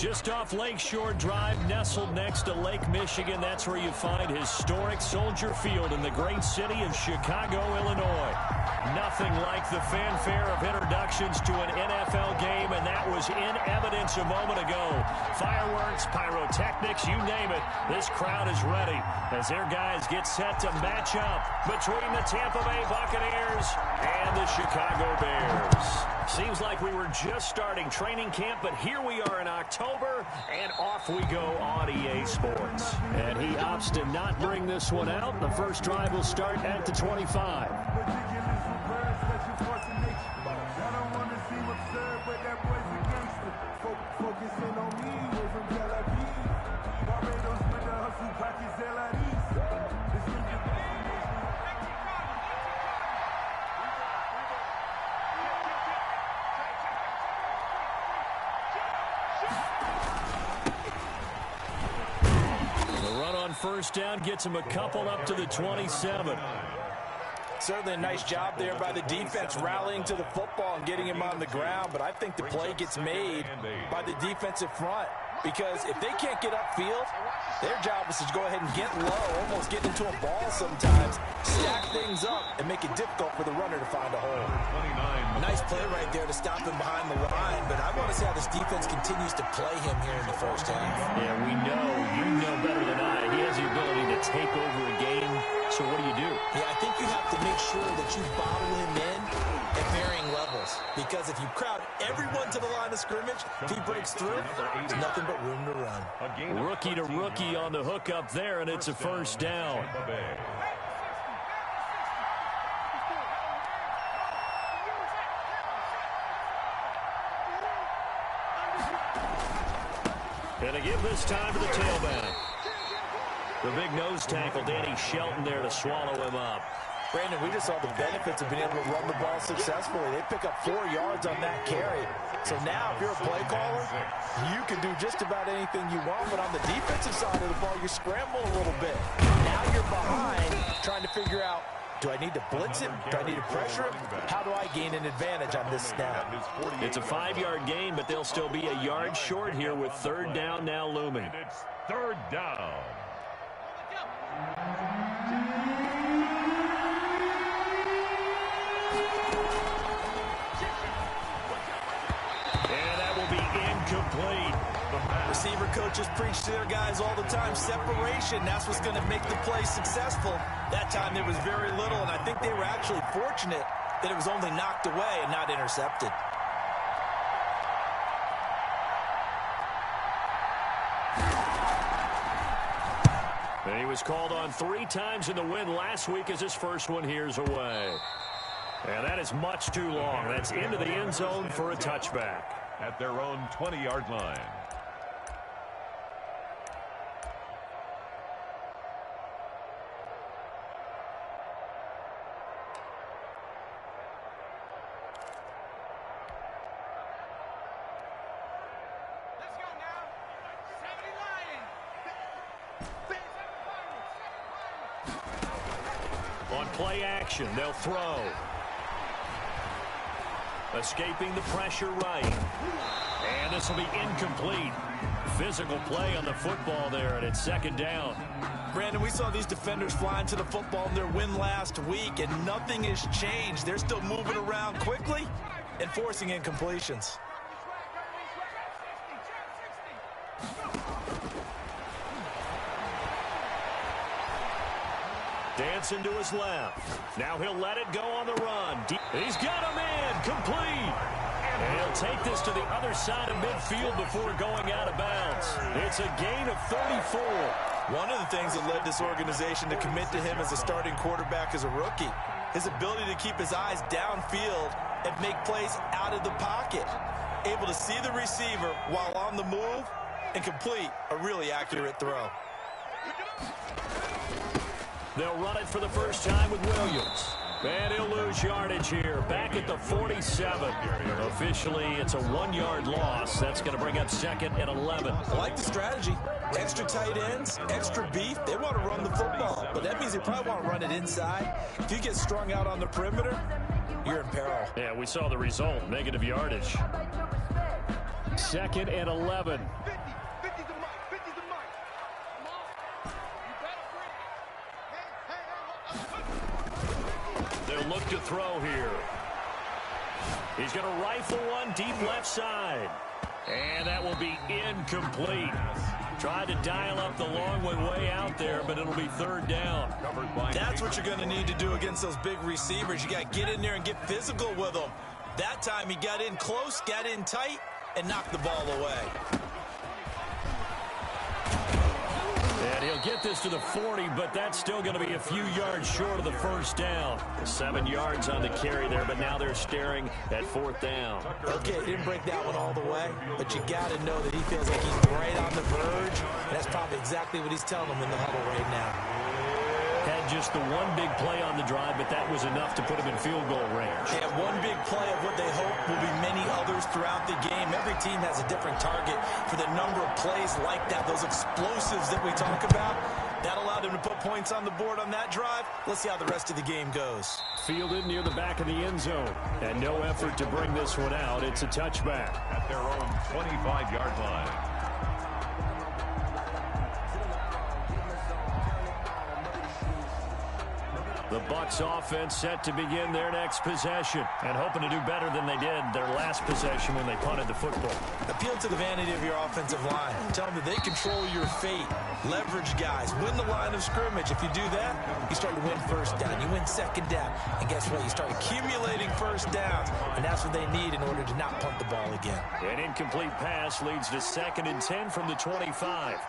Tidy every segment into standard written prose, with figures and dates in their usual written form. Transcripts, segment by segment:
Just off Lakeshore Drive, nestled next to Lake Michigan. That's where you find historic Soldier Field in the great city of Chicago, Illinois. Nothing like the fanfare of introductions to an NFL game, and that was in evidence a moment ago. Fireworks, pyrotechnics, you name it. This crowd is ready as their guys get set to match up between the Tampa Bay Buccaneers and the Chicago Bears. Seems like we were just starting training camp, but here we are in October, and off we go on EA Sports. And he opts to not bring this one out. The first drive will start at the 25. First down gets him a couple up to the 27. Certainly a nice job there by the defense rallying to the football and getting him on the ground, but I think the play gets made by the defensive front because if they can't get upfield, their job is to go ahead and get low, almost get into a ball sometimes, stack things up, and make it difficult for the runner to find a hole. Nice play right there to stop him behind the line, but I want to see how this defense continues to play him here in the first half. Yeah, we know, you know better than I, he has the ability to take over a game, so what do you do? Yeah, I think you have to make sure that you bottle him in at varying levels, because if you crowd everyone to the line of scrimmage, if he breaks through, there's nothing but room to run. Rookie to rookie on the hook up there, and it's a first down. And a give this time to the tailback. The big nose tackle, Danny Shelton, there to swallow him up. Brandon, we just saw the benefits of being able to run the ball successfully. They pick up 4 yards on that carry. So now, if you're a play caller, you can do just about anything you want. But on the defensive side of the ball, you scramble a little bit. Now you're behind, trying to figure out, do I need to blitz him? Do I need to pressure him? How do I gain an advantage on this snap? It's a 5-yard gain, but they'll still be a yard short here with third down now looming. It's third down. And that will be incomplete. Receiver coaches preach to their guys all the time. Separation, that's what's going to make the play successful. That time there was very little, and I think they were actually fortunate that it was only knocked away and not intercepted. And he was called on 3 times in the win last week as his first one here's away. And that is much too long. That's into the end zone for a touchback. At their own 20-yard line. On play action, they'll throw. Escaping the pressure right. And this will be incomplete. Physical play on the football there, and it's second down. Brandon, we saw these defenders flying to the football in their win last week, and nothing has changed. They're still moving around quickly and forcing incompletions. Dancing to his left. Now he'll let it go on the run. He's got him in. Complete. And he'll take this to the other side of midfield before going out of bounds. It's a gain of 34. One of the things that led this organization to commit to him as a starting quarterback as a rookie, his ability to keep his eyes downfield and make plays out of the pocket. Able to see the receiver while on the move and complete a really accurate throw. They'll run it for the first time with Williams. And he'll lose yardage here. Back at the 47. Officially, it's a 1-yard loss. That's going to bring up second and 11. I like the strategy. Extra tight ends, extra beef. They want to run the football, but that means they probably want to run it inside. If you get strung out on the perimeter, you're in peril. Yeah, we saw the result. Negative yardage. 2nd and 11. They'll look to throw here. He's going to rifle one deep left side. And that will be incomplete. Tried to dial up the long one way out there, but it'll be 3rd down. That's what you're going to need to do against those big receivers. You got to get in there and get physical with them. That time he got in close, got in tight, and knocked the ball away. And he'll get this to the 40, but that's still going to be a few yards short of the 1st down. 7 yards on the carry there, but now they're staring at 4th down. Okay, he didn't break that one all the way, but you got to know that he feels like he's right on the verge. And that's probably exactly what he's telling them in the huddle right now. Had just the one big play on the drive, but that was enough to put him in field goal range. They have one big play of what they hope will be many others throughout the game. Every team has a different target for the number of plays like that, those explosives that we talk about. That allowed him to put points on the board on that drive. Let's see how the rest of the game goes. Fielded near the back of the end zone. And no effort to bring this one out. It's a touchback. At their own 25-yard line. The Bucs offense set to begin their next possession and hoping to do better than they did their last possession when they punted the football. Appeal to the vanity of your offensive line. Tell them that they control your fate. Leverage guys. Win the line of scrimmage. If you do that, you start to win 1st down. You win 2nd down. And guess what? You start accumulating 1st downs. And that's what they need in order to not punt the ball again. An incomplete pass leads to 2nd and 10 from the 25.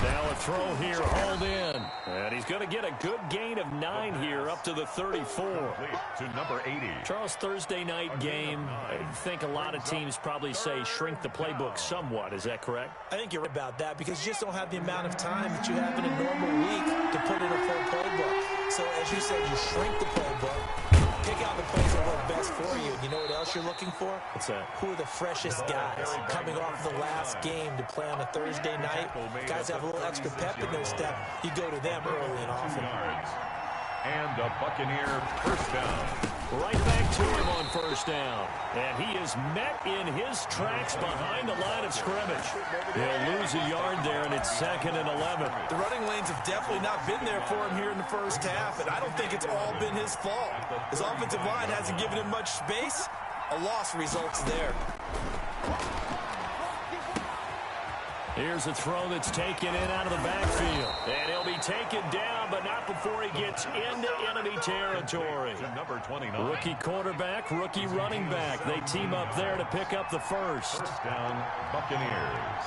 Now a throw here, hauled in. And he's going to get a good gain of 9 here up to the 34. To number 80. Charles, Thursday night game, I think a lot of teams probably say shrink the playbook somewhat. Is that correct? I think you're right about that because you just don't have the amount of time that you have in a normal week to put in a full playbook. So as you said, you shrink the playbook. Pick out the plays that work best for you. You know what else you're looking for? What's that? Who are the freshest guys coming off the last game to play on a Thursday night? Guys have a little extra pep in their step. You go to them early and often. And the Buccaneer 1st down. Right back to him on 1st down. And he is met in his tracks behind the line of scrimmage. He'll lose a yard there, and it's 2nd and 11. The running lanes have definitely not been there for him here in the 1st half, and I don't think it's all been his fault. His offensive line hasn't given him much space. A loss results there. Here's a throw that's taken in out of the backfield. And he'll be taken down, but not before he gets into enemy territory. To number 29. Rookie quarterback, rookie running back. They team up there to pick up the 1st. 1st down, Buccaneers.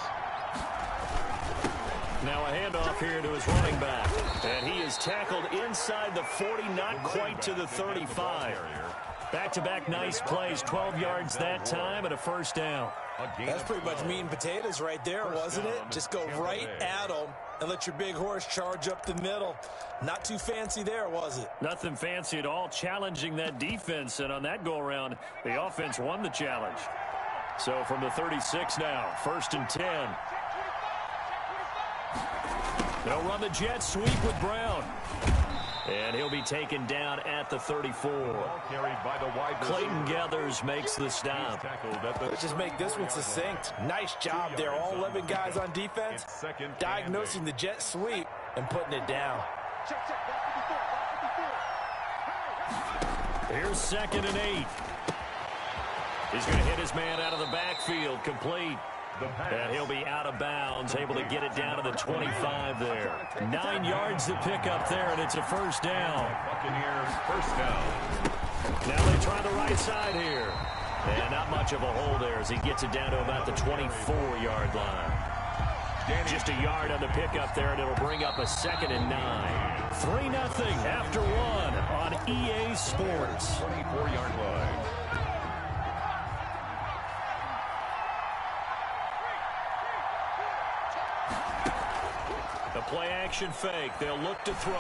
Now a handoff here to his running back. And he is tackled inside the 40, not quite to the 35. Back-to-back nice plays, 12 yards that time and a 1st down. That's pretty much meat and potatoes right there, wasn't it? Just go right at them and let your big horse charge up the middle. Not too fancy there, was it? Nothing fancy at all, challenging that defense. And on that go-around, the offense won the challenge. So from the 36 now, 1st and 10. They'll run the jet sweep with Brown. And he'll be taken down at the 34. Carried by the wide Clayton Gathers makes the stop. Let's just make this one succinct. Nice job there. All 11 guys on defense diagnosing the jet sweep and putting it down. Here's 2nd and 8. He's going to hit his man out of the backfield, complete. And he'll be out of bounds, able to get it down to the 25 there. 9 yards to pick up there, and it's a 1st down. Buccaneers 1st down. Now they try the right side here. And not much of a hole there as he gets it down to about the 24-yard line. Just a yard on the pickup there, and it'll bring up a 2nd and 9. 3-0 after 1 on EA Sports. 24-yard line. The play-action fake. They'll look to throw.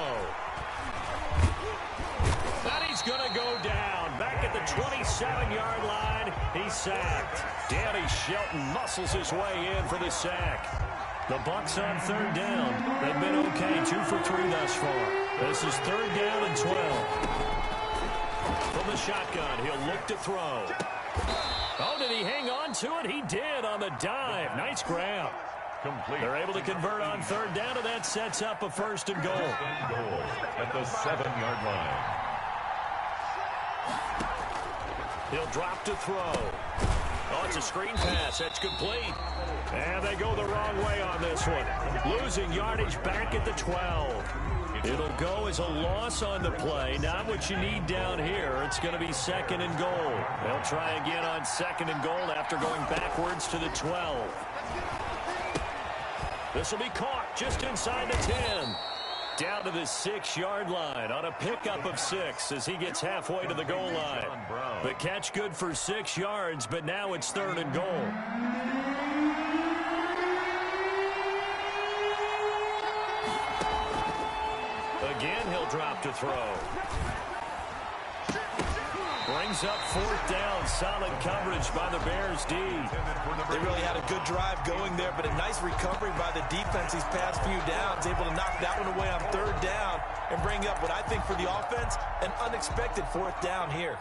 And he's going to go down. Back at the 27-yard line, he's sacked. Danny Shelton muscles his way in for the sack. The Bucs on 3rd down. They've been okay, 2 for 3 thus far. This is 3rd down and 12. From the shotgun, he'll look to throw. Oh, did he hang on to it? He did on the dive. Nice grab. Complete. They're able to convert on third down, and that sets up a 1st and goal. At the 7-yard line. He'll drop to throw. Oh, it's a screen pass. That's complete. And they go the wrong way on this one. Losing yardage back at the 12. It'll go as a loss on the play. Not what you need down here. It's going to be 2nd and goal. They'll try again on 2nd and goal after going backwards to the 12. This will be caught just inside the 10. Down to the 6-yard line on a pickup of 6 as he gets halfway to the goal line. The catch good for 6 yards, but now it's 3rd and goal. Again, he'll drop to throw. Brings up 4th down. Solid coverage by the Bears D. They really had a good drive going there, but a nice recovery by the defense these past few downs. Able to knock that one away on 3rd down and bring up what I think for the offense, an unexpected 4th down here.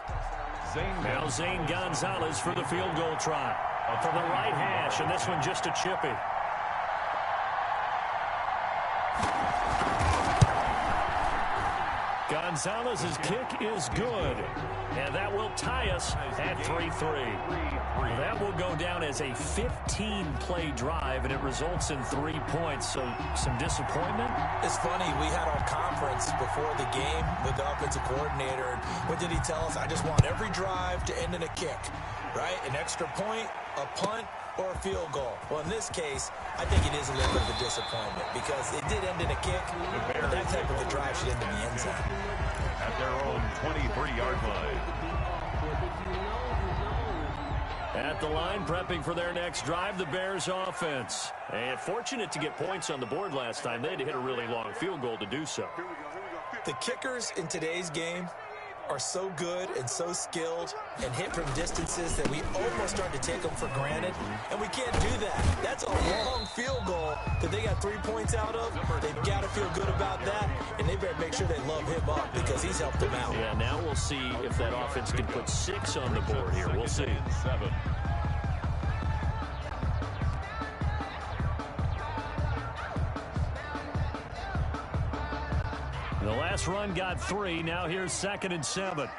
Now Zane Gonzalez for the field goal try. From the right hash, and this one just a chippy. Gonzalez's kick is good, and that will tie us at 3-3. That will go down as a 15-play drive, and it results in 3 points, so some disappointment. It's funny, we had our conference before the game with the offensive coordinator, and what did he tell us? I just want every drive to end in a kick, right? An extra point, a punt, or a field goal. Well, in this case, I think it is a little bit of a disappointment because it did end in a kick, but that type of a drive should end in the end zone. At their own 23-yard line. At the line, prepping for their next drive, the Bears offense. And fortunate to get points on the board last time. They had to hit a really long field goal to do so. The kickers in today's game are so good and so skilled and hit from distances that we almost start to take them for granted, and we can't do that. That's a long field goal that they got 3 points out of. They've got to feel good about that, and they better make sure they love him up because he's helped them out. Yeah, now we'll see if that offense can put 6 on the board here. We'll see. 7. The last run got 3. Now here's 2nd and 7.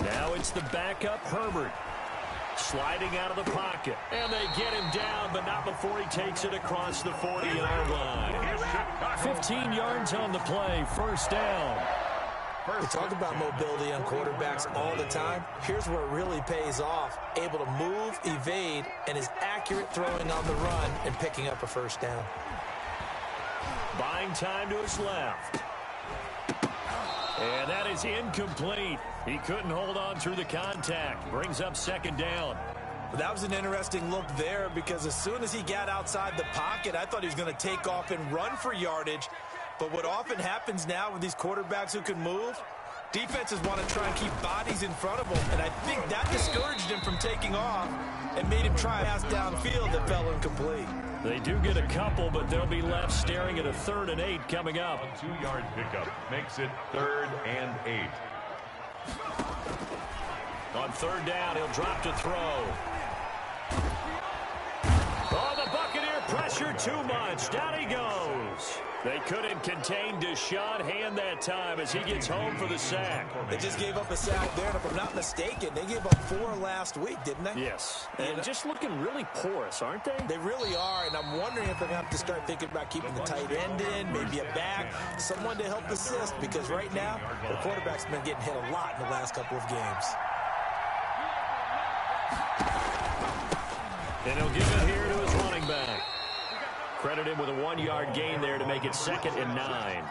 Now it's the backup Herbert. Sliding out of the pocket. And they get him down, but not before he takes it across the 40-yard line. 15 yards on the play. 1st down. We talk about mobility on quarterbacks all the time. Here's where it really pays off. Able to move, evade, and is accurate throwing on the run and picking up a 1st down. Buying time to his left. And that is incomplete. He couldn't hold on through the contact. Brings up 2nd down. That was an interesting look there because as soon as he got outside the pocket, I thought he was going to take off and run for yardage. But what often happens now with these quarterbacks who can move, defenses want to try and keep bodies in front of them. And I think that discouraged him from taking off and made him try a pass downfield that fell incomplete. They do get a couple, but they'll be left staring at a 3rd and 8 coming up. A 2-yard pickup makes it 3rd and 8. On 3rd down, he'll drop to throw. Oh, the Buccaneer pressure too much. Down he goes. They couldn't contain Deshaun Hand that time as he gets home for the sack. They just gave up a sack there, and if I'm not mistaken, they gave up 4 last week, didn't they? Yes. And just looking really porous, aren't they? They really are, and I'm wondering if they're going to have to start thinking about keeping the tight end in, maybe a back, someone to help assist, because right now, the quarterback's been getting hit a lot in the last couple of games. And he'll give it here to his running back. Credit him with a 1-yard gain there to make it 2nd and 9.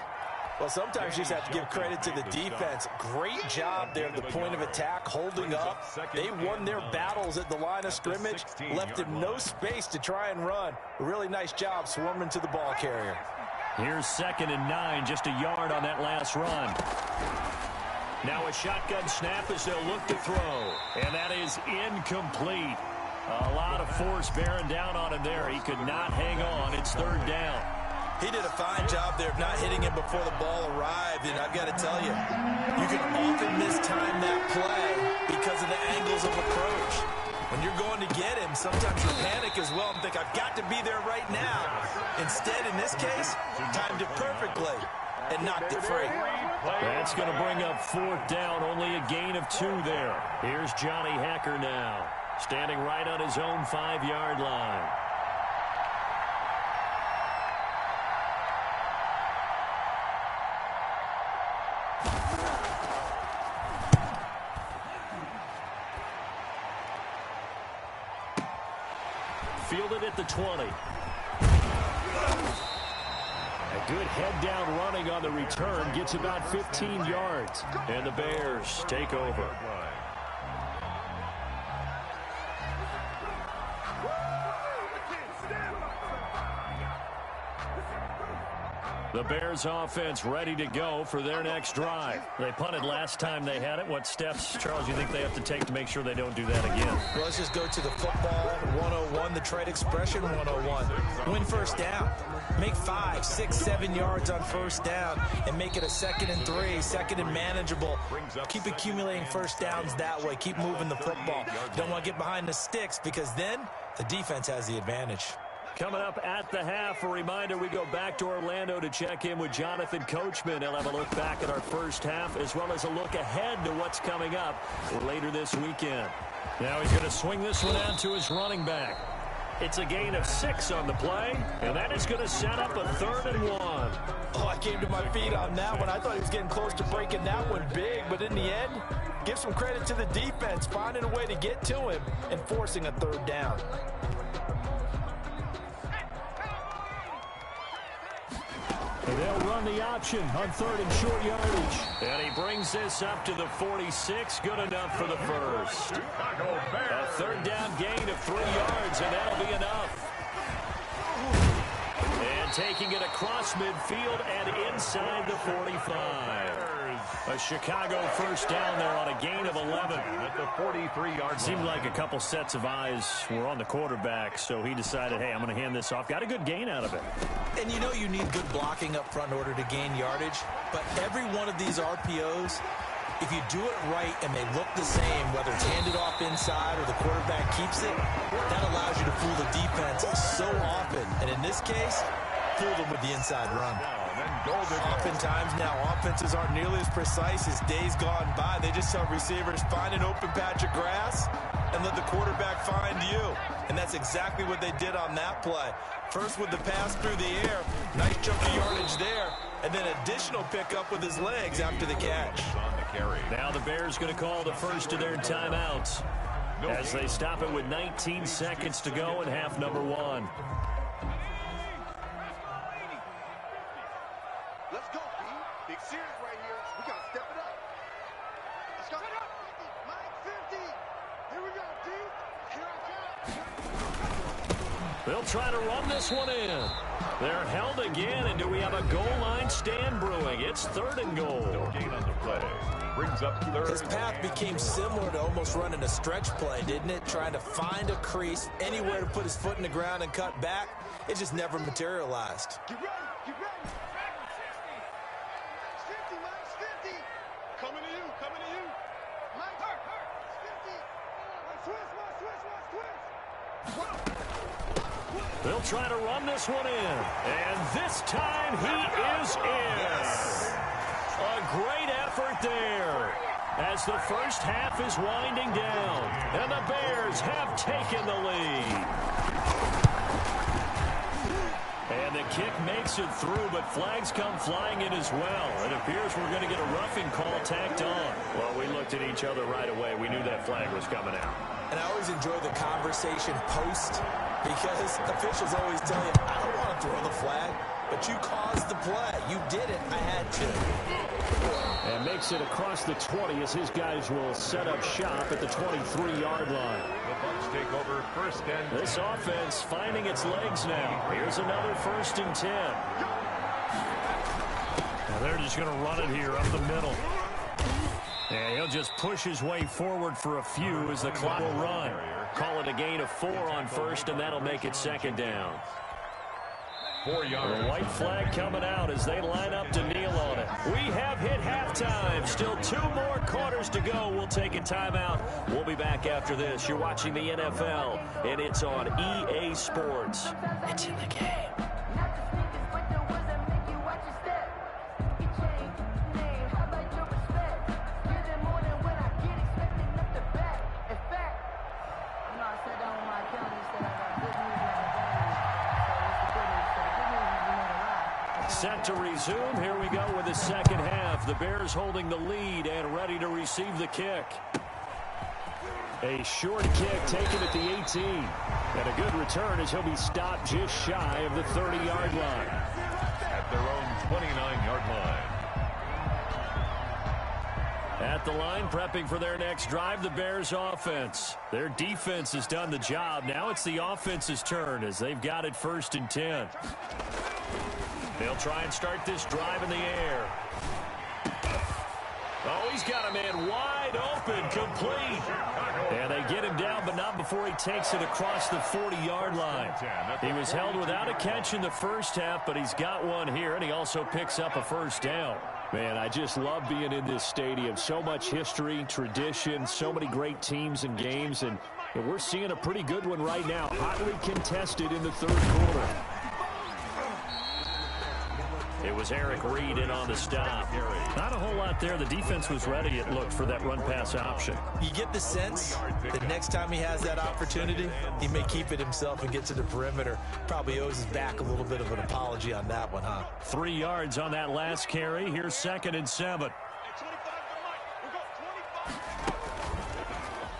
Well, sometimes you just have to give credit to the defense. Great job there at the point of attack, holding up. They won their battles at the line of scrimmage, left him no space to try and run. A really nice job swarming to the ball carrier. Here's 2nd and 9, just a yard on that last run. Now a shotgun snap as they'll look to throw. And that is incomplete. A lot of force bearing down on him there. He could not hang on. It's 3rd down. He did a fine job there of not hitting it before the ball arrived, and I've got to tell you, you can often mistime that play because of the angles of approach. When you're going to get him, sometimes you panic as well and think, I've got to be there right now. Instead, in this case, timed it perfectly and knocked it free. That's going to bring up 4th down, only a gain of 2 there. Here's Johnny Hacker now, standing right on his own 5-yard line. Fielded at the 20. A good head-down running on the return. Gets about 15 yards. And the Bears take over. The Bears offense ready to go for their next drive. They punted last time they had it. What steps, Charles, do you think they have to take to make sure they don't do that again? Well, let's just go to the football 101, the trade expression 101. Win first down. Make 5, 6, 7 yards on first down and make it a 2nd and 3, 2nd and manageable. Keep accumulating first downs that way. Keep moving the football. Don't want to get behind the sticks because then the defense has the advantage. Coming up at the half, a reminder, we go back to Orlando to check in with Jonathan Coachman. He'll have a look back at our first half as well as a look ahead to what's coming up later this weekend. Now he's going to swing this one out to his running back. It's a gain of 6 on the play, and that is going to set up a 3rd and 1. Oh, I came to my feet on that one. I thought he was getting close to breaking that one big, but in the end, give some credit to the defense, finding a way to get to him and forcing a 3rd down. And they'll run the option on 3rd and short yardage. And he brings this up to the 46. Good enough for the first. A 3rd down gain of 3 yards, and that'll be enough. And taking it across midfield and inside the 45. A Chicago first down there on a gain of 11. At the 43-yard line. Seemed like a couple sets of eyes were on the quarterback, so he decided, hey, I'm going to hand this off. Got a good gain out of it. And you know you need good blocking up front in order to gain yardage, but every one of these RPOs, if you do it right and they look the same, whether it's handed off inside or the quarterback keeps it, that allows you to fool the defense so often. And in this case, fool them with the inside run. Oftentimes now, offenses aren't nearly as precise as days gone by. They just tell receivers, find an open patch of grass and let the quarterback find you. And that's exactly what they did on that play. First with the pass through the air, nice chunk of yardage there, and then additional pickup with his legs after the catch. Now the Bears going to call the first of their timeouts as they stop it with 19 seconds to go in half number 1. Let's go, B. Big series right here. We got to step it up. Let's go. Mike 50. Here we go, D. Here I come. They'll try to run this one in. They're held again, and do we have a goal line stand brewing? It's 3rd and goal. No gain on the play. Brings up 3rd. His path became similar to almost running a stretch play, didn't it? Trying to find a crease, anywhere to put his foot in the ground and cut back. It just never materialized. Get ready. Get ready. 50, Mike 50. Coming to you. Coming to you. Mike 50. Switch. They'll try to run this one in. And this time he is in. Yes. A great effort there as the first half is winding down. And the Bears have taken the lead. And the kick makes it through, but flags come flying in as well. It appears we're going to get a roughing call tacked on. Well, we looked at each other right away. We knew that flag was coming out. And I always enjoy the conversation post because officials always tell you, I don't want to throw the flag, but you caused the play. You did it. I had to. And makes it across the 20 as his guys will set up shop at the 23-yard line. The Bucs take over 1st and 10. This offense finding its legs now. Here's another 1st and 10. Now they're just going to run it here up the middle. And he'll just push his way forward for a few as the clock will run. Call it a gain of 4 on 1st, and that'll make it 2nd down. 4 yards. The white flag coming out as they line up to kneel on it. We have hit halftime. Still 2 more quarters to go. We'll take a timeout. We'll be back after this. You're watching the NFL, and it's on EA Sports. It's in the game. Set to resume. Here we go with the second half. The Bears holding the lead and ready to receive the kick. A short kick taken at the 18. And a good return as he'll be stopped just shy of the 30-yard line. At their own 29-yard line. At the line, prepping for their next drive, the Bears offense. Their defense has done the job. Now it's the offense's turn as they've got it 1st and 10. They'll try and start this drive in the air. Oh, he's got a man wide open, complete. And they get him down, but not before he takes it across the 40-yard line. He was held without a catch in the first half, but he's got one here, and he also picks up a first down. Man, I just love being in this stadium. So much history, tradition, so many great teams and games, and we're seeing a pretty good one right now. Hotly contested in the 3rd quarter. It was Eric Reed in on the stop. Not a whole lot there. The defense was ready, it looked, for that run-pass option. You get the sense that next time he has that opportunity, he may keep it himself and get to the perimeter. Probably owes his back a little bit of an apology on that one, huh? 3 yards on that last carry. Here's 2nd and 7.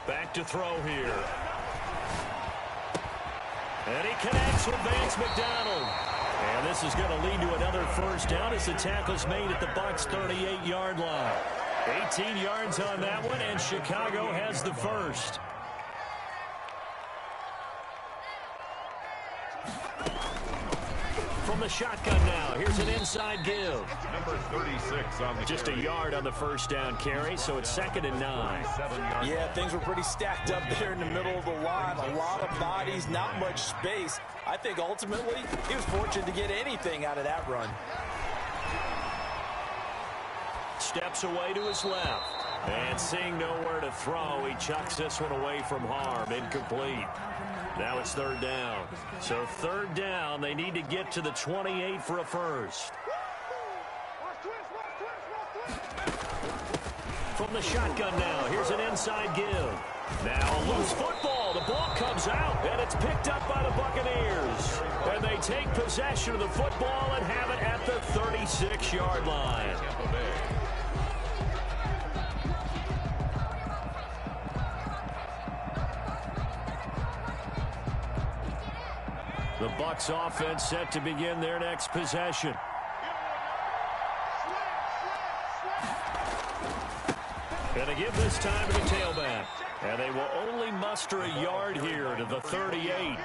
Back to throw here. And he connects with Vance McDonald. And this is going to lead to another first down as the tackle's made at the Bucs' 38-yard line. 18 yards on that one, and Chicago has the first. From the shotgun now, here's an inside give. Number 36 on the Just carry. a yard on the first down carry, so it's 2nd and 9. 7-yard. Yeah, things were pretty stacked up there in the middle of the line. A lot of bodies, not much space. I think ultimately he was fortunate to get anything out of that run. Steps away to his left. And seeing nowhere to throw, he chucks this one away from harm. Incomplete. Now it's 3rd down. So 3rd down, they need to get to the 28 for a first. From the shotgun now, here's an inside give. Now a loose football. The ball comes out, and it's picked up by the Buccaneers. And they take possession of the football and have it at the 36-yard line. The Bucs offense set to begin their next possession. And they give this time to the tailback. And they will only muster a yard here to the 38.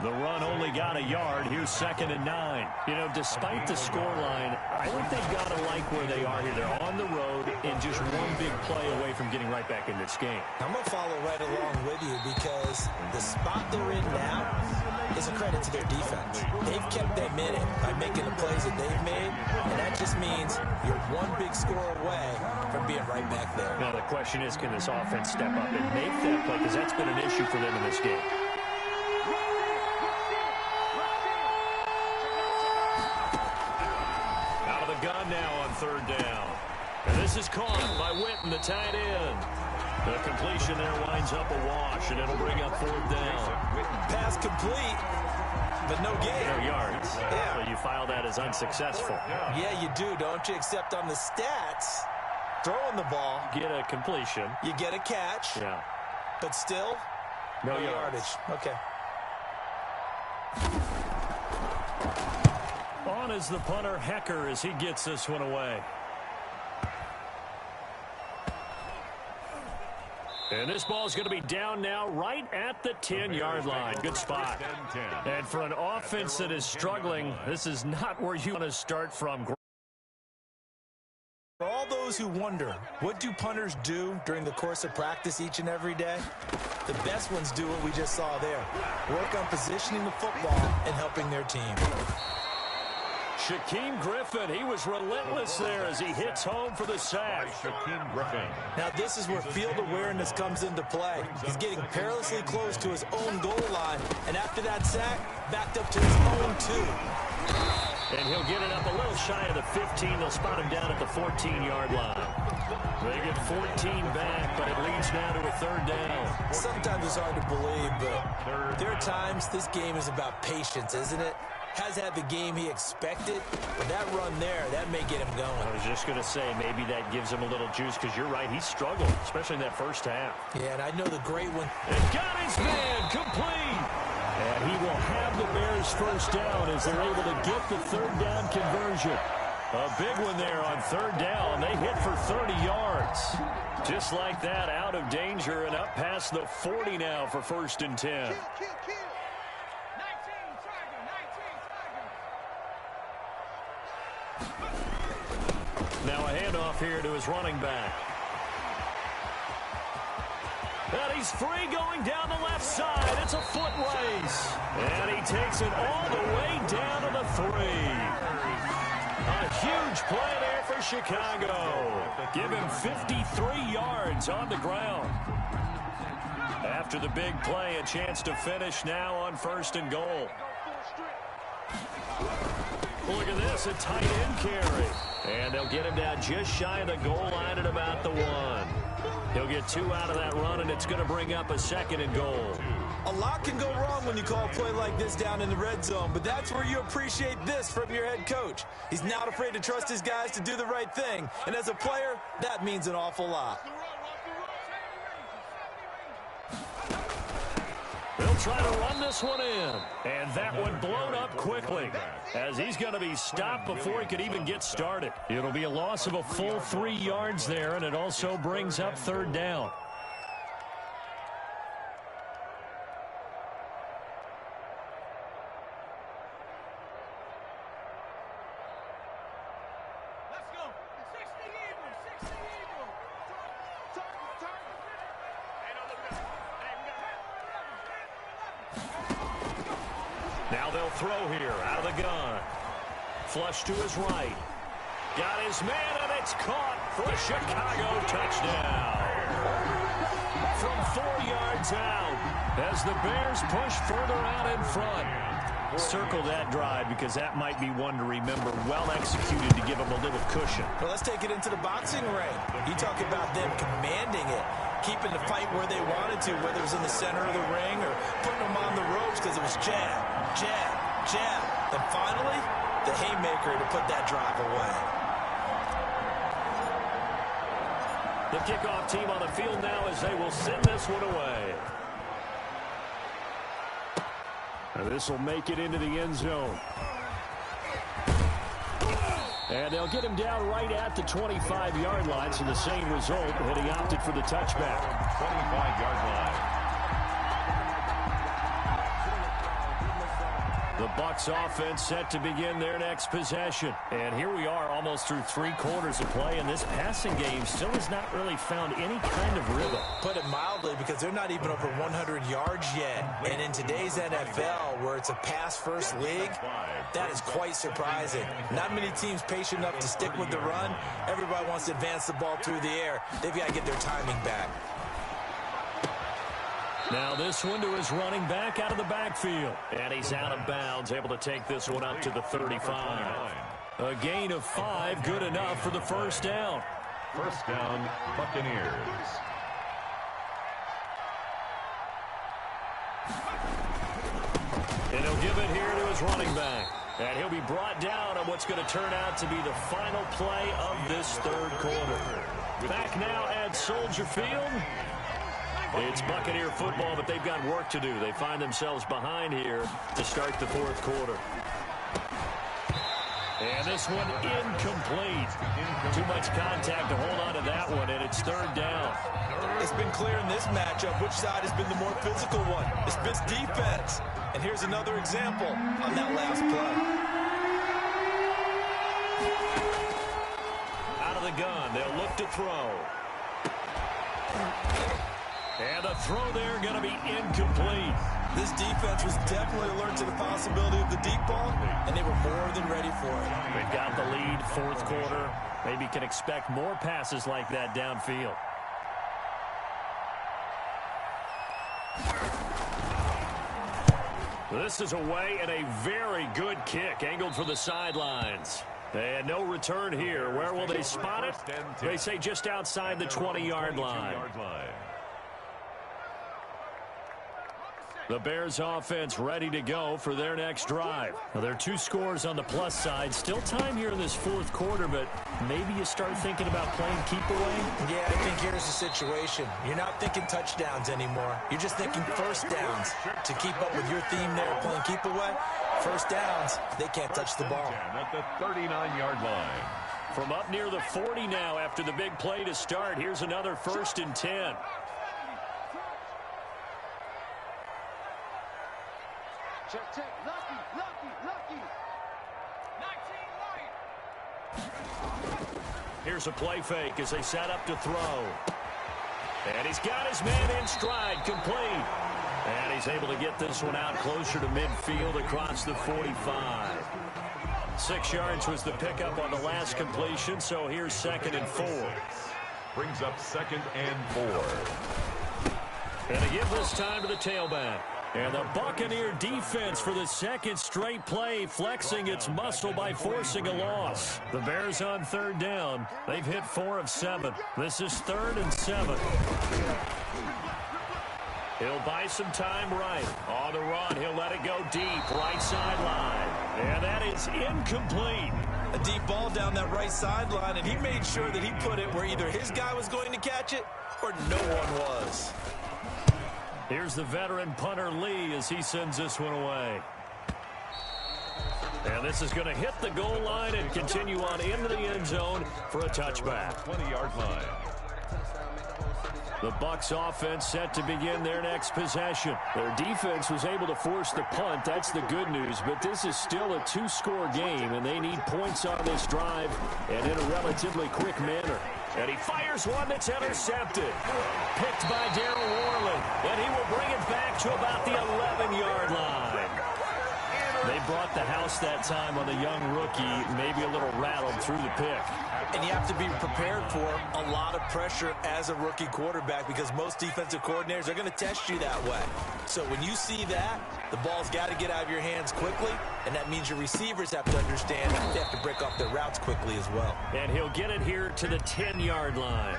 The run only got a yard. Here's 2nd and 9. You know, despite the scoreline, I think they've got to like where they are here. They're on the road and just one big play away from getting right back in this game. I'm going to follow right along with you because the spot they're in now is a credit to their defense. They've kept them in it by making the plays that they've made, and that just means you're one big score away from being right back there. Now, the question is, can this offense step up and make that play? Because that's been an issue for them in this game. Out of the gun now on 3rd down. And this is caught by Witten, the tight end. The completion there winds up a wash, and it'll bring up 4th down. Pass complete, but no gain. No yards. Yeah. So you file that as unsuccessful. Yeah, you do, don't you? Except on the stats, throwing the ball, Get a completion. you get a catch, Yeah. but still, No no yards. yardage. Okay. On is the punter, Hecker, as he gets this one away. And this ball is going to be down now right at the 10-yard line. Good spot. And for an offense that is struggling, this is not where you want to start from. For all those those who wonder, what do punters do during the course of practice each and every day? The best ones do what we just saw there. Work on positioning the football and helping their team. Shaquem Griffin, he was relentless there as he hits home for the sack. Shaquem Griffin. Now this is where field awareness comes into play. He's getting perilously close to his own goal line, and after that sack, backed up to his own 2. And he'll get it up a little shy of the 15. They'll spot him down at the 14-yard line. They get 14 back, but it leads now to a 3rd down. Sometimes it's hard to believe, but there are times this game is about patience, isn't it? Has had the game he expected, but that run there, that may get him going. I was just going to say, maybe that gives him a little juice, because you're right, he struggled, especially in that first half. Yeah, and I know the great one. And got his man complete. And he will have the Bears' first down as they're able to get the 3rd down conversion. A big one there on 3rd down. They hit for 30 yards. Just like that, out of danger and up past the 40 now for 1st and 10. Now a handoff here to his running back. And he's free going down the left side. It's a foot race. And he takes it all the way down to the 3. A huge play there for Chicago. Give him 53 yards on the ground. After the big play, a chance to finish now on 1st and goal. Look at this, a tight end carry. And they'll get him down just shy of the goal line at about the 1. He'll get 2 out of that run, and it's going to bring up a 2nd and goal. A lot can go wrong when you call a play like this down in the red zone, but that's where you appreciate this from your head coach. He's not afraid to trust his guys to do the right thing, and as a player, that means an awful lot. They'll try to run this one in. And that one blown up quickly as he's going to be stopped before he could even get started. It'll be a loss of a full 3 yards there, and it also brings up 3rd down. Now they'll throw here out of the gun. Flush to his right. Got his man, and it's caught for a Chicago touchdown. From 4 yards out as the Bears push further out in front. Circle that drive because that might be one to remember. Well executed to give them a little cushion. Well, let's take it into the boxing ring. You talk about them commanding it, keeping the fight where they wanted to, whether it was in the center of the ring or putting them on the ropes because it was jab, jab, jab. And finally, the haymaker to put that drive away. The kickoff team on the field now as they will send this one away. And this will make it into the end zone. And they'll get him down right at the 25-yard line, so the same result, and he opted for the touchback. 25-yard line. The Bucs offense set to begin their next possession. And here we are almost through 3 quarters of play, and this passing game still has not really found any kind of rhythm. Put it mildly, because they're not even over 100 yards yet. And in today's NFL, where it's a pass-first league, that is quite surprising. Not many teams patient enough to stick with the run. Everybody wants to advance the ball through the air. They've got to get their timing back. Now this one to his running back out of the backfield. And he's out of bounds, able to take this one up to the 35. A gain of 5, good enough for the first down. First down, Buccaneers. And he'll give it here to his running back. And he'll be brought down on what's going to turn out to be the final play of this 3rd quarter. Back now at Soldier Field. It's Buccaneer football, but they've got work to do. They find themselves behind here to start the 4th quarter. And this one incomplete. Too much contact to hold on to that one, and it's 3rd down. It's been clear in this matchup which side has been the more physical one. It's been defense. And here's another example on that last play. Out of the gun. They'll look to throw. And the throw there going to be incomplete. This defense was definitely alert to the possibility of the deep ball, and they were more than ready for it. We've got the lead, fourth quarter. Maybe can expect more passes like that downfield. This is away and a very good kick, angled for the sidelines. And no return here. Where will they spot it? They say just outside the 20-yard line. The Bears offense ready to go for their next drive. Now, there are 2 scores on the plus side. Still time here in this fourth quarter, but maybe you start thinking about playing keep away? Yeah, I think here's the situation. You're not thinking touchdowns anymore. You're just thinking first downs. To keep up with your theme there, playing keep away, first downs, they can't touch the ball. At the 39-yard line. From up near the 40 now after the big play to start. Here's another 1st and 10. Check. Lucky. 19 Here's a play fake as they set up to throw. And he's got his man in stride, complete. And he's able to get this one out closer to midfield across the 45. 6 yards was the pickup on the last completion, so here's 2nd and 4. Brings up 2nd and 4. And to give this time to the tailback. And the Buccaneer defense for the 2nd straight play, flexing its muscle by forcing a loss. The Bears on 3rd down. They've hit 4 of 7. This is 3rd and 7. He'll buy some time right. On the run, he'll let it go deep, right sideline. And that is incomplete. A deep ball down that right sideline, and he made sure that he put it where either his guy was going to catch it or no one was. Here's the veteran punter Lee as he sends this one away. And this is going to hit the goal line and continue on into the end zone for a touchback. 20-yard line. The Bucs offense set to begin their next possession. Their defense was able to force the punt. That's the good news. But this is still a 2-score game, and they need points on this drive and in a relatively quick manner. And he fires one that's intercepted. Picked by Darryl Worley. And he will bring it back to about the 11-yard line. They brought the house that time on the young rookie, maybe a little rattled through the pick. And you have to be prepared for a lot of pressure as a rookie quarterback because most defensive coordinators are going to test you that way. So when you see that, the ball's got to get out of your hands quickly, and that means your receivers have to understand they have to break off their routes quickly as well. And he'll get it here to the 10-yard line.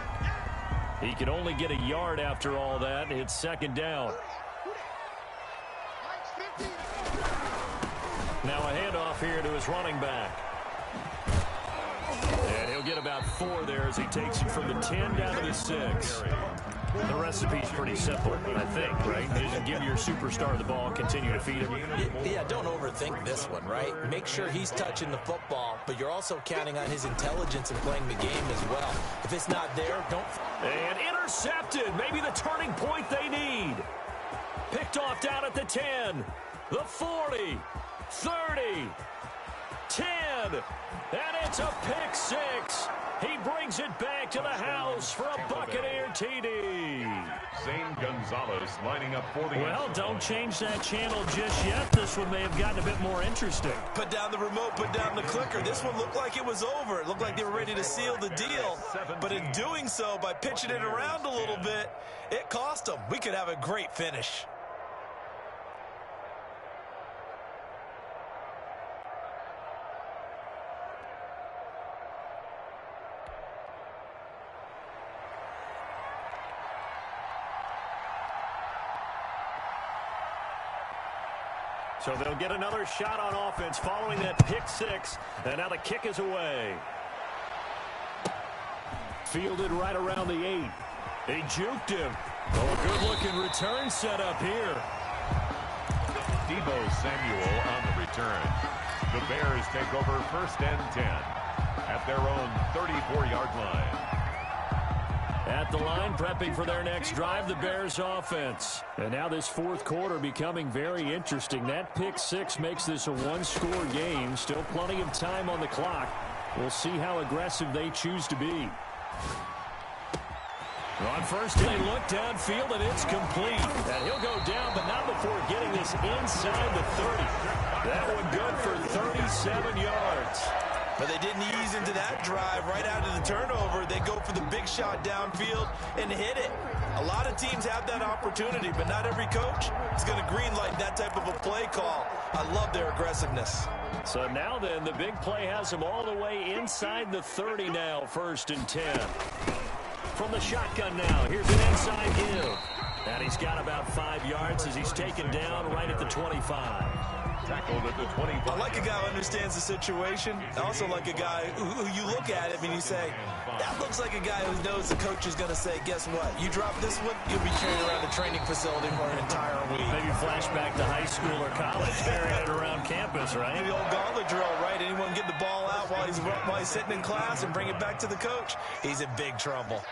He can only get a yard after all that. It's 2nd down. Now a handoff here to his running back. And he'll get about 4 there as he takes it from the 10 down to the 6. The recipe's pretty simple, I think, right? Just give your superstar the ball, continue to feed him. Yeah, don't overthink this one, right? Make sure he's touching the football, but you're also counting on his intelligence in playing the game as well. If it's not there, don't... And intercepted, maybe the turning point they need. Picked off down at the 10, the 40, 30, 10, and it's a pick 6. He brings it back to the house for a Buccaneer TD. Zane Gonzalez lining up for the... Well, don't change that channel just yet. This one may have gotten a bit more interesting. Put down the remote, put down the clicker. This one looked like it was over. It looked like they were ready to seal the deal. But in doing so, by pitching it around a little bit, it cost them. We could have a great finish. So they'll get another shot on offense following that pick 6. And now the kick is away. Fielded right around the 8. He juked him. Oh, a good-looking return set up here. Deebo Samuel on the return. The Bears take over 1st and 10 at their own 34-yard line. At the line, prepping for their next drive, the Bears offense. And now this fourth quarter becoming very interesting. That pick 6 makes this a 1-score game. Still plenty of time on the clock. We'll see how aggressive they choose to be. On first, they look downfield, and it's complete. And he'll go down, but not before getting this inside the 30. That one good for 37 yards. But they didn't ease into that drive right out of the turnover. They go for the big shot downfield and hit it. A lot of teams have that opportunity, but not every coach is going to greenlight that type of a play call. I love their aggressiveness. So now then, the big play has him all the way inside the 30 now, 1st and 10. From the shotgun now, here's an inside give. And he's got about 5 yards as he's taken down right at the 25. Tackled at the 25. I like a guy who understands the situation. I also like a guy who you look at him and you say, that looks like a guy who knows the coach is going to say, guess what? You drop this one, you'll be carried around the training facility for an entire week. Maybe flashback to high school or college, carrying it around campus, right? The old gauntlet drill, right? Anyone get the ball out while he's sitting in class and bring it back to the coach? He's in big trouble.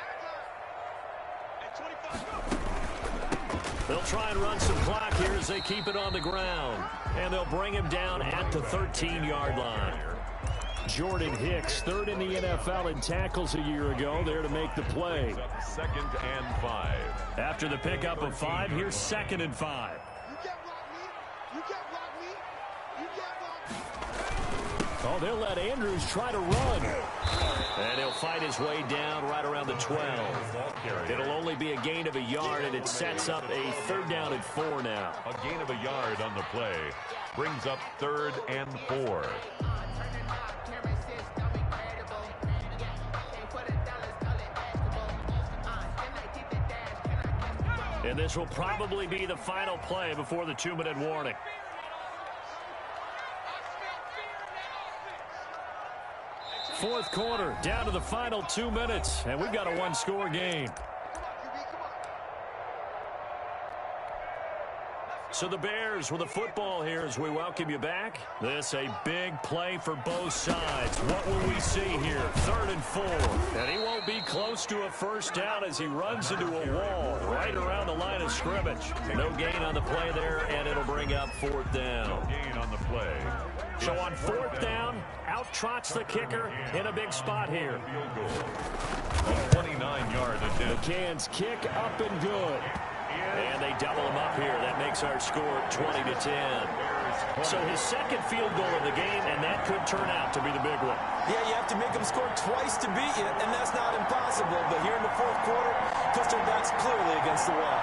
They'll try and run some clock here as they keep it on the ground. And they'll bring him down at the 13-yard line. Jordan Hicks, 3rd in the NFL in tackles a year ago, there to make the play. 2nd and 5. After the pickup of 5, here's 2nd and 5. You can't block me. You can't block me. You can't block me. Oh, they'll let Andrews try to run. And he'll fight his way down right around the 12. It'll only be a gain of a yard, and it sets up a 3rd down and 4 now. A gain of a yard on the play brings up 3rd and 4. And this will probably be the final play before the 2-minute warning. Fourth quarter, down to the final 2 minutes, and we've got a one-score game. So the Bears with the football here as we welcome you back. This a big play for both sides. What will we see here? 3rd and 4. And he won't be close to a 1st down as he runs into a wall right around the line of scrimmage. No gain on the play there, and it'll bring up 4th down. No gain on the play. So on 4th down, out trots the kicker in a big spot here. Field goal. A 29-yard attempt. McCann's kick up and good. And they double him up here. That makes our score 20-10. So his 2nd field goal of the game, and that could turn out to be the big one. Yeah, you have to make them score twice to beat you, and that's not impossible. But here in the 4th quarter, puts their backs clearly against the wall.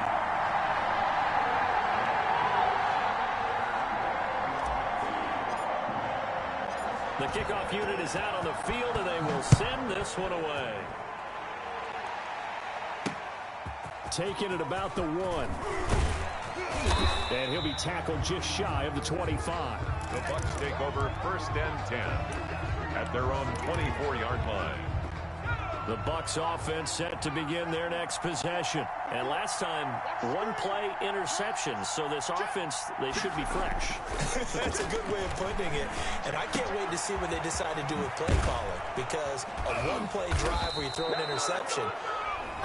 The kickoff unit is out on the field, and they will send this one away. Taking it about the 1. And he'll be tackled just shy of the 25. The Bucs take over 1st and 10 at their own 24-yard line. The Bucs offense set to begin their next possession. And last time, 1-play interception. So this offense, they should be fresh. That's a good way of putting it. And I can't wait to see what they decide to do with play calling. Because a 1-play drive where you throw an interception,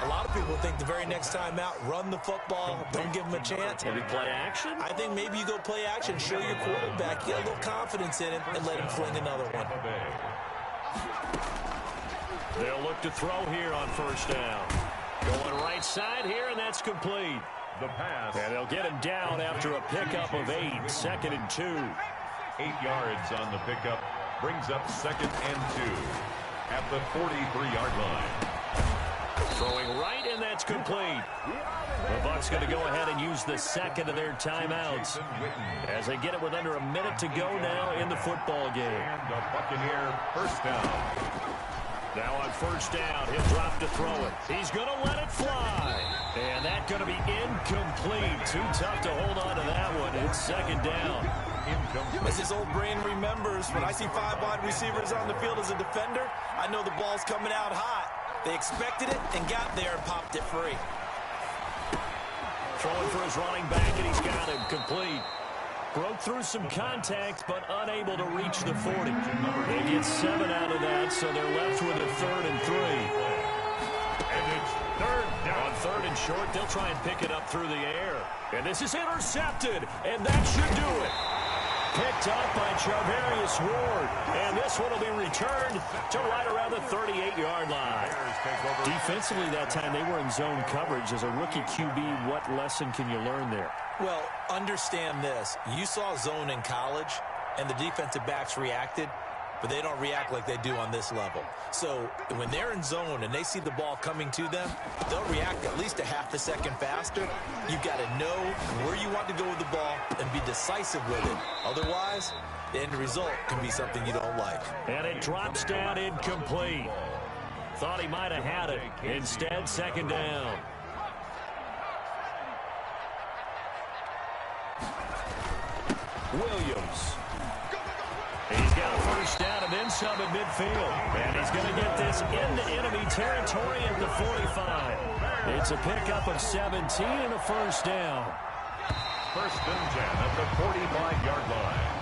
a lot of people think the very next time out, run the football, don't give them a chance. Maybe play action? I think maybe you go play action, show your quarterback, get a little confidence in him, and let him fling another one. They'll look to throw here on 1st down. Going right side here, and that's complete. The pass. And they'll get him down after a pickup of 8, 2nd and 2. 8 yards on the pickup brings up 2nd and 2 at the 43-yard line. Throwing right, and that's complete. The Bucs going to go ahead and use the 2nd of their timeouts as they get it with under a minute to go now in the football game. And the Buccaneer 1st down. Now on 1st down, he'll drop to throw it. He's going to let it fly. And that's going to be incomplete. Too tough to hold on to that one. It's 2nd down. As his old brain remembers, when I see 5 wide receivers on the field as a defender, I know the ball's coming out hot. They expected it and got there and popped it free. Throwing for his running back, and he's got him complete. Broke through some contact, but unable to reach the 40. They get 7 out of that, so they're left with a 3rd and 3. And it's 3rd down. On 3rd and short, they'll try and pick it up through the air. And this is intercepted, and that should do it. Picked up by Charvarius Ward. And And this one will be returned to right around the 38-yard line. Defensively that time, they were in zone coverage. As a rookie QB, what lesson can you learn there? Well, understand this. You saw zone in college, and the defensive backs reacted, but they don't react like they do on this level. So when they're in zone and they see the ball coming to them, they'll react at least a half a second faster. You've got to know where you want to go with the ball and be decisive with it. Otherwise, the end result can be something you don't like. And it drops down incomplete. Thought he might have had it. Instead, second down. Williams. He's got a first down and then some at midfield. And he's going to get this into enemy territory at the 45. It's a pickup of 17 and a first down. First and 10 at the 45-yard line.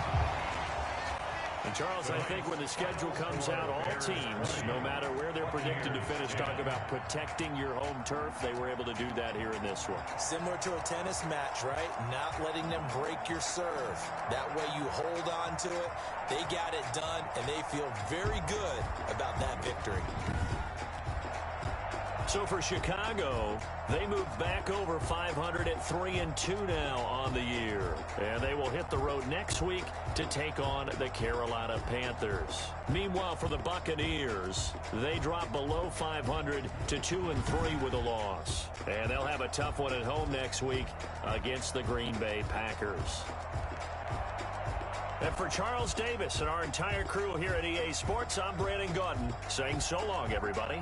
And Charles, I think when the schedule comes out, all teams, no matter where they're predicted to finish, talk about protecting your home turf. They were able to do that here in this one. Similar to a tennis match, right? Not letting them break your serve. That way you hold on to it. They got it done, and they feel very good about that victory. So for Chicago, they move back over 500 at 3-2 now on the year. And they will hit the road next week to take on the Carolina Panthers. Meanwhile, for the Buccaneers, they drop below 500 to 2-3 with a loss. And they'll have a tough one at home next week against the Green Bay Packers. And for Charles Davis and our entire crew here at EA Sports, I'm Brandon Gaudin saying so long, everybody.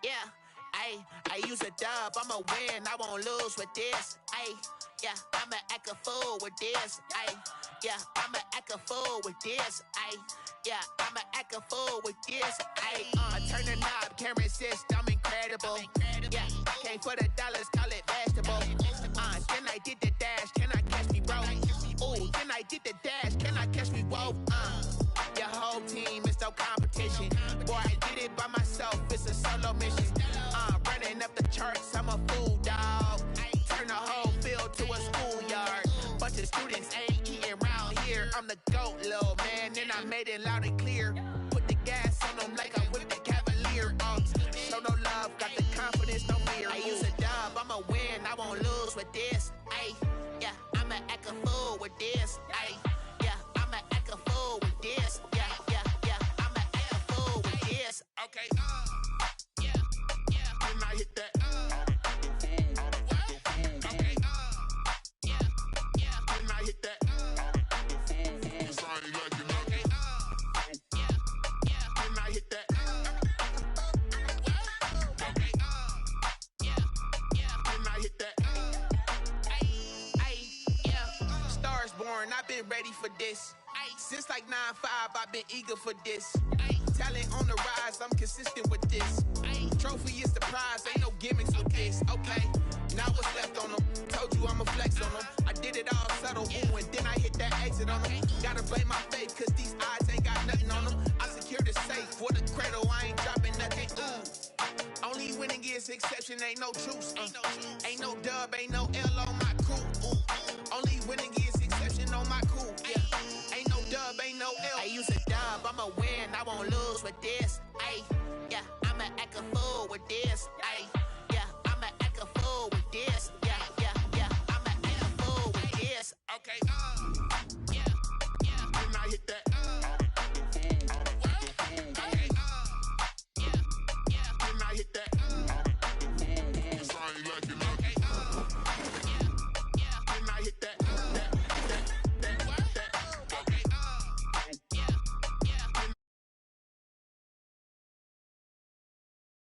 Yeah, I use a dub, I'ma win, I won't lose with this. Yeah, I'ma act a fool with this. Yeah, I'ma act a fool with this. Yeah, I'ma act a fool with this. I turn the knob, can't resist, I'm incredible. Yeah, came for the dollars, call it vegetable. Then I did the dash, can I catch me, bro? Ooh, then I did the dash, can I catch me, whoa? Your whole team is no competition. Boy, I did it by myself, it's a solo mission. Running up the charts, I'm a fool, dog. Turn the whole field to a schoolyard. Bunch of students ain't eating round here. I'm the GOAT, little man, and I made it loud and clear. Put the gas on them like I'm with the Cavalier. Show no love, got the confidence, no fear. I use a dub, I'ma win, I won't lose with this. Yeah, I'ma act a fool with this. Yeah, I'ma act a fool with this. Yeah, I'ma act a fool with this. Okay, yeah, can I hit that? Okay, yeah, can I hit that? Can I hit that? Okay, can I hit that? Yeah, stars born, I've been ready for this. Since like 9-5, I've been eager for this. Talent on the rise, I'm consistent with this. Trophy is the prize, ain't no gimmicks with this. Okay, now what's left on them? Told you I'ma flex on them. I did it all subtle, ooh, and then I hit that exit on them. Gotta blame my faith, cause these odds ain't got nothing on them. I secured the safe for the cradle, I ain't dropping nothing, ooh. Only winning is exception, ain't no truce. Ain't no dub, ain't no L on my crew. Ooh. Only winning is exception on my crew. Yeah. Ain't no dub, ain't no L. I use a dub, I'ma win, I won't lose with this. Yeah, I'ma act a fool with this.